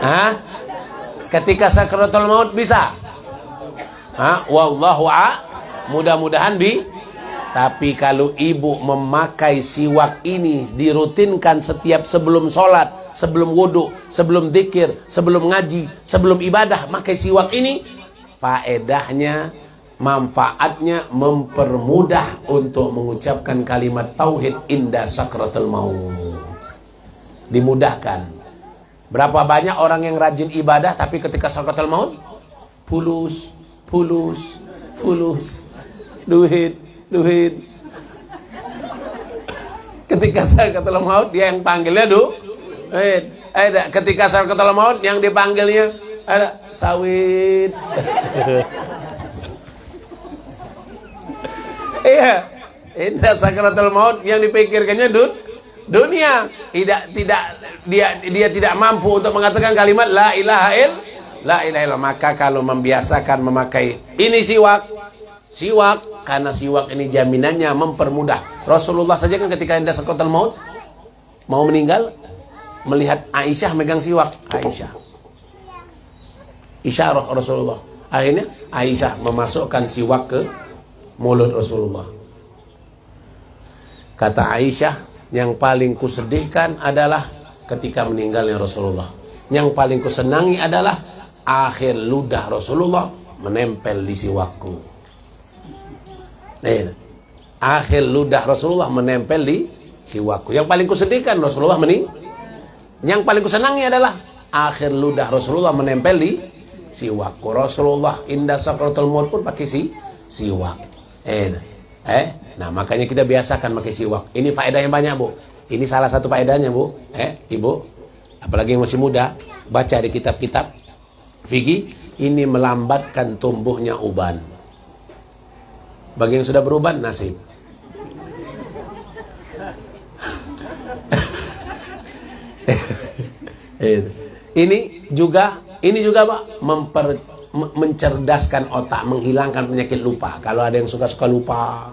Hah? Ketika sakaratul maut bisa? Hah? Wallahu mudah-mudahan Tapi kalau ibu memakai siwak ini dirutinkan setiap sebelum sholat, sebelum wudhu, sebelum dzikir, sebelum ngaji, sebelum ibadah, pakai siwak ini, faedahnya, manfaatnya mempermudah untuk mengucapkan kalimat tauhid inda sakratul maut. Dimudahkan. Berapa banyak orang yang rajin ibadah tapi ketika sakratul maut fulus. Duit. Ketika sakratul maut dia yang panggilnya duit. Ketika sakratul maut yang dipanggilnya ada sawit. Iya, indah sakratul maut yang dipikirkannya dunia. Dia tidak mampu untuk mengatakan kalimat la ilaha illallah. Maka kalau membiasakan memakai ini siwak, karena siwak ini jaminannya mempermudah. Rasulullah saja kan ketika indah sakratul maut mau meninggal, melihat Aisyah megang siwak. Isyarah Rasulullah. Akhirnya Aisyah memasukkan siwak ke mulut Rasulullah. Kata Aisyah, yang paling kusedihkan adalah ketika meninggalnya Rasulullah. Yang paling kusenangi adalah akhir ludah Rasulullah menempel di siwakku. Akhir ludah Rasulullah menempel di siwakku. Yang paling kusedihkan Rasulullah yang paling kusenangi adalah akhir ludah Rasulullah menempel di siwakku. Rasulullah indah sakratul maut pun pakai siwak. Nah makanya kita biasakan pakai siwak. Ini faedah yang banyak, Bu. Ini salah satu faedahnya, Bu. Ibu, apalagi yang masih muda, baca di kitab-kitab fikih, ini melambatkan tumbuhnya uban. Bagi yang sudah beruban, nasib. Ini juga Pak, mencerdaskan otak, menghilangkan penyakit lupa. Kalau ada yang suka lupa,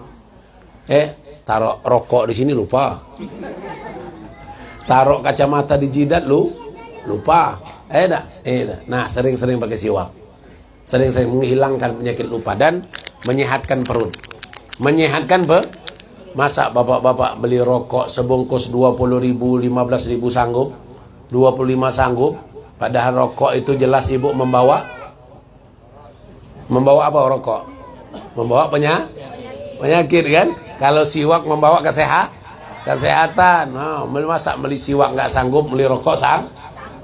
taruh rokok di sini lupa, taruh kacamata di jidat lupa, Nah, sering-sering pakai siwak, sering-sering menghilangkan penyakit lupa dan menyehatkan perut, Masa bapak-bapak beli rokok sebungkus 20.000, 15.000 sanggup, 25 sanggup, padahal rokok itu jelas ibu membawa apa rokok? Membawa penyakit kan? Kalau siwak membawa kesehatan. Masa beli siwak nggak sanggup, beli rokok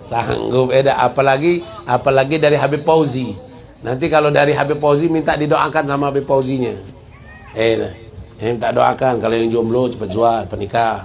sanggup. Apalagi dari Habib Fauzi. Nanti kalau dari Habib Fauzi minta didoakan sama Habib Fauzinya. Minta doakan kalau yang jomblo cepat jual, nikah.